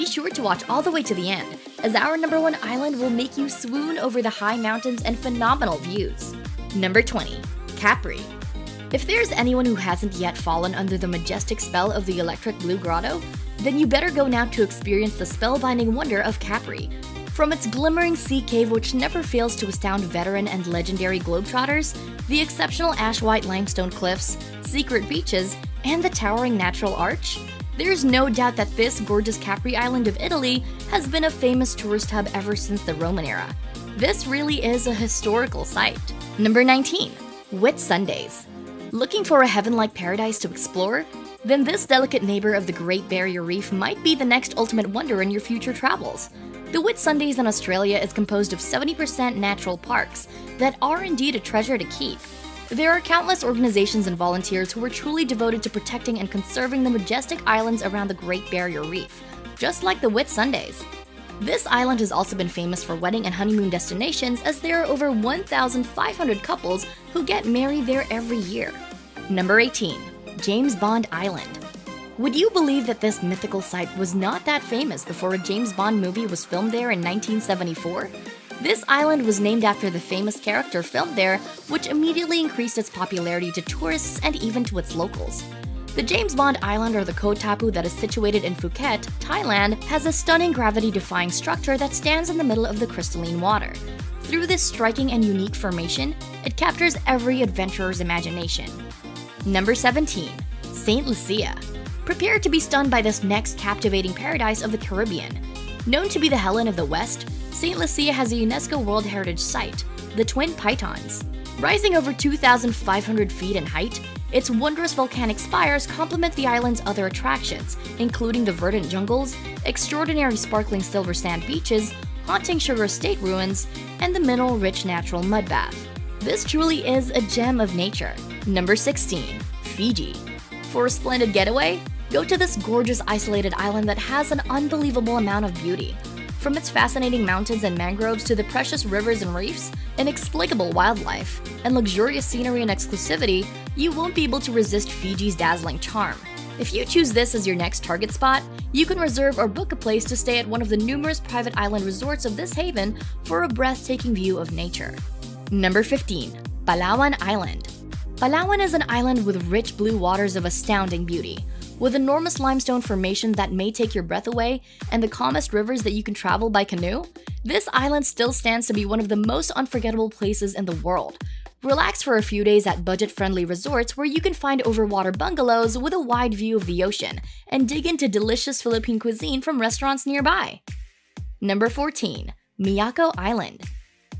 Be sure to watch all the way to the end, as our #1 island will make you swoon over the high mountains and phenomenal views. Number 20. Capri. If there's anyone who hasn't yet fallen under the majestic spell of the electric blue grotto, then you better go now to experience the spellbinding wonder of Capri. From its glimmering sea cave which never fails to astound veteran and legendary globetrotters, the exceptional ash-white limestone cliffs, secret beaches, and the towering natural arch, there's no doubt that this gorgeous Capri island of Italy has been a famous tourist hub ever since the Roman era. This really is a historical site. Number 19. Whitsundays. Looking for a heaven-like paradise to explore? Then this delicate neighbor of the Great Barrier Reef might be the next ultimate wonder in your future travels. The Whitsundays in Australia is composed of 70% natural parks that are indeed a treasure to keep. There are countless organizations and volunteers who are truly devoted to protecting and conserving the majestic islands around the Great Barrier Reef, just like the Whitsundays. This island has also been famous for wedding and honeymoon destinations, as there are over 1,500 couples who get married there every year. Number 18. James Bond Island. Would you believe that this mythical site was not that famous before a James Bond movie was filmed there in 1974? This island was named after the famous character filmed there, which immediately increased its popularity to tourists and even to its locals. The James Bond Island, or the Koh Tapu, that is situated in Phuket, Thailand, has a stunning gravity-defying structure that stands in the middle of the crystalline water. Through this striking and unique formation, it captures every adventurer's imagination. Number 17. St. Lucia. Prepare to be stunned by this next captivating paradise of the Caribbean. Known to be the Helen of the West, St. Lucia has a UNESCO World Heritage Site, the Twin Pythons. Rising over 2,500 feet in height, its wondrous volcanic spires complement the island's other attractions, including the verdant jungles, extraordinary sparkling silver sand beaches, haunting sugar estate ruins, and the mineral-rich natural mud bath. This truly is a gem of nature. Number 16. Fiji. For a splendid getaway, go to this gorgeous isolated island that has an unbelievable amount of beauty. From its fascinating mountains and mangroves to the precious rivers and reefs, inexplicable wildlife, and luxurious scenery and exclusivity, you won't be able to resist Fiji's dazzling charm. If you choose this as your next target spot, you can reserve or book a place to stay at one of the numerous private island resorts of this haven for a breathtaking view of nature. Number 15. Palawan Island. Palawan is an island with rich blue waters of astounding beauty. With enormous limestone formations that may take your breath away and the calmest rivers that you can travel by canoe, this island still stands to be one of the most unforgettable places in the world. Relax for a few days at budget-friendly resorts where you can find overwater bungalows with a wide view of the ocean and dig into delicious Philippine cuisine from restaurants nearby. Number 14. Miyako Island.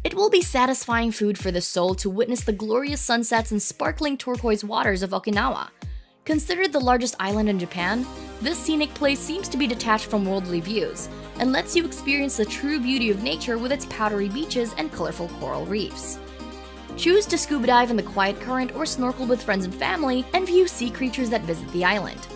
It will be satisfying food for the soul to witness the glorious sunsets and sparkling turquoise waters of Okinawa. Considered the largest island in Japan, this scenic place seems to be detached from worldly views and lets you experience the true beauty of nature with its powdery beaches and colorful coral reefs. Choose to scuba dive in the quiet current or snorkel with friends and family and view sea creatures that visit the island.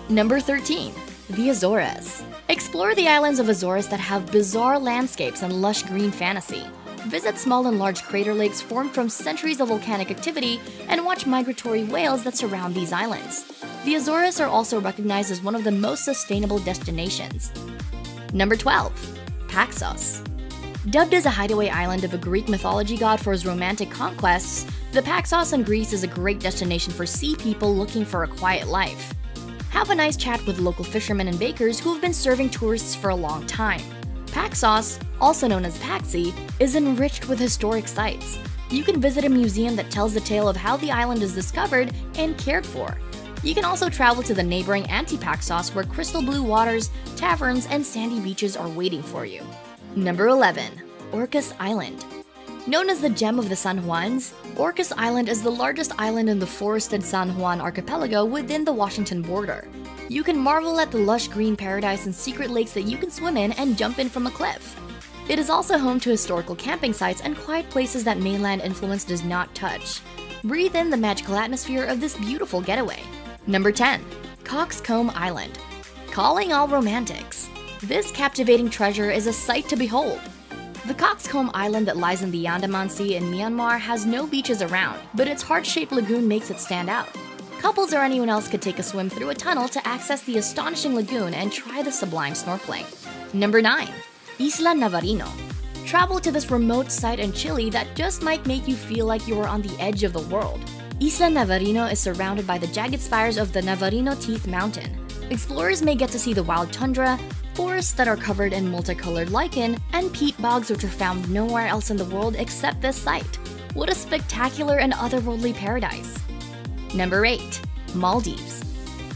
Number 13. The Azores. Explore the islands of Azores that have bizarre landscapes and lush green fantasy. Visit small and large crater lakes formed from centuries of volcanic activity and watch migratory whales that surround these islands. The Azores are also recognized as one of the most sustainable destinations. Number 12. Paxos. Dubbed as a hideaway island of a Greek mythology god for his romantic conquests, the Paxos in Greece is a great destination for sea people looking for a quiet life. Have a nice chat with local fishermen and bakers who have been serving tourists for a long time. Paxos, also known as Paxi, is enriched with historic sites. You can visit a museum that tells the tale of how the island is discovered and cared for. You can also travel to the neighboring Anti-Paxos where crystal blue waters, taverns, and sandy beaches are waiting for you. Number 11. Orcas Island. Known as the Gem of the San Juans, Orcas Island is the largest island in the forested San Juan archipelago within the Washington border. You can marvel at the lush green paradise and secret lakes that you can swim in and jump in from a cliff. It is also home to historical camping sites and quiet places that mainland influence does not touch. Breathe in the magical atmosphere of this beautiful getaway. Number 10. Coxcomb Island. Calling all romantics. This captivating treasure is a sight to behold. The Coxcomb Island that lies in the Andaman Sea in Myanmar has no beaches around, but its heart-shaped lagoon makes it stand out. couples or anyone else could take a swim through a tunnel to access the astonishing lagoon and try the sublime snorkeling. Number 9. Isla Navarino. Travel to this remote site in Chile that just might make you feel like you are on the edge of the world. Isla Navarino is surrounded by the jagged spires of the Navarino Teeth Mountain. Explorers may get to see the wild tundra, forests that are covered in multicolored lichen, and peat bogs which are found nowhere else in the world except this site. What a spectacular and otherworldly paradise! Number 8. Maldives.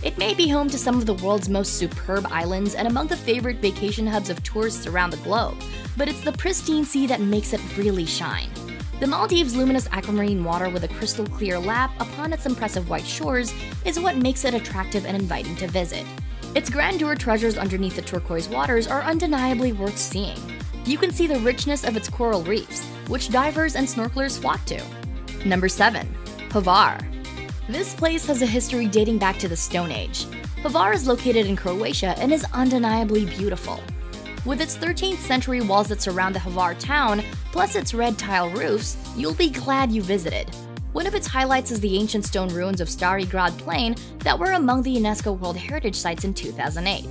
It may be home to some of the world's most superb islands and among the favorite vacation hubs of tourists around the globe, but it's the pristine sea that makes it really shine. The Maldives' luminous aquamarine water with a crystal clear lap upon its impressive white shores is what makes it attractive and inviting to visit. Its grandeur treasures underneath the turquoise waters are undeniably worth seeing. You can see the richness of its coral reefs, which divers and snorkelers flock to. Number 7. Pavar. This place has a history dating back to the Stone Age. Pavar is located in Croatia and is undeniably beautiful. With its 13th century walls that surround the Hvar town, plus its red tile roofs, you'll be glad you visited. One of its highlights is the ancient stone ruins of Stari Grad Plain that were among the UNESCO World Heritage Sites in 2008.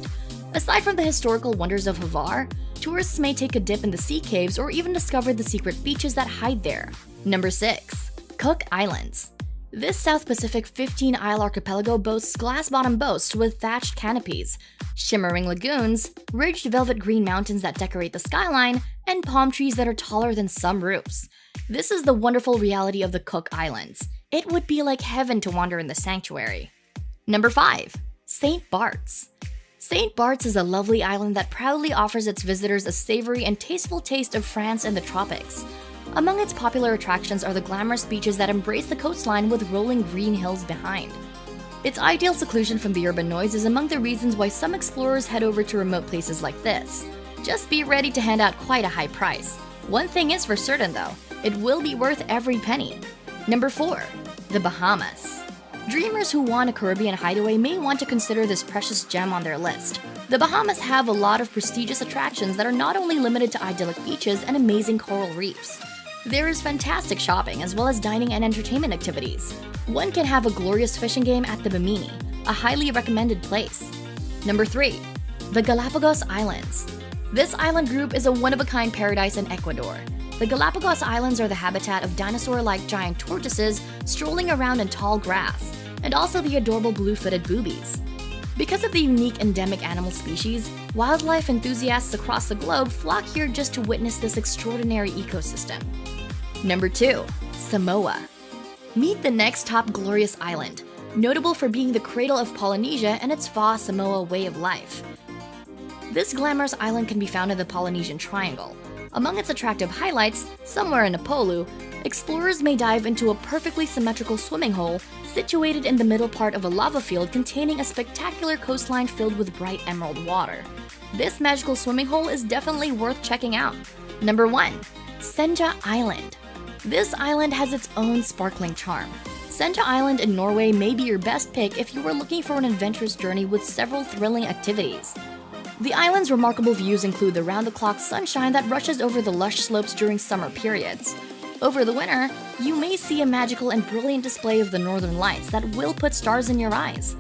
Aside from the historical wonders of Hvar, tourists may take a dip in the sea caves or even discover the secret beaches that hide there. Number 6. Cook Islands. This South Pacific 15-isle archipelago boasts glass-bottom boats with thatched canopies, shimmering lagoons, ridged velvet green mountains that decorate the skyline, and palm trees that are taller than some roofs. This is the wonderful reality of the Cook Islands. It would be like heaven to wander in the sanctuary. Number 5. St. Barts. St. Barts is a lovely island that proudly offers its visitors a savory and tasteful taste of France and the tropics. Among its popular attractions are the glamorous beaches that embrace the coastline with rolling green hills behind. Its ideal seclusion from the urban noise is among the reasons why some explorers head over to remote places like this. Just be ready to hand out quite a high price. One thing is for certain though, it will be worth every penny. Number 4. The Bahamas. Dreamers who want a Caribbean hideaway may want to consider this precious gem on their list. The Bahamas have a lot of prestigious attractions that are not only limited to idyllic beaches and amazing coral reefs. There is fantastic shopping as well as dining and entertainment activities. One can have a glorious fishing game at the Bimini, a highly recommended place. Number 3. The Galapagos Islands. This island group is a one-of-a-kind paradise in Ecuador. The Galapagos Islands are the habitat of dinosaur-like giant tortoises strolling around in tall grass, and also the adorable blue-footed boobies. Because of the unique endemic animal species, wildlife enthusiasts across the globe flock here just to witness this extraordinary ecosystem. Number 2. Samoa. Meet the next top glorious island, notable for being the cradle of Polynesia and its Fa Samoa way of life. This glamorous island can be found in the Polynesian Triangle. Among its attractive highlights, somewhere in Upolu, explorers may dive into a perfectly symmetrical swimming hole situated in the middle part of a lava field containing a spectacular coastline filled with bright emerald water. This magical swimming hole is definitely worth checking out. Number 1. Senja Island. This island has its own sparkling charm. Senja Island in Norway may be your best pick if you are looking for an adventurous journey with several thrilling activities. The island's remarkable views include the round-the-clock sunshine that rushes over the lush slopes during summer periods. Over the winter, you may see a magical and brilliant display of the northern lights that will put stars in your eyes.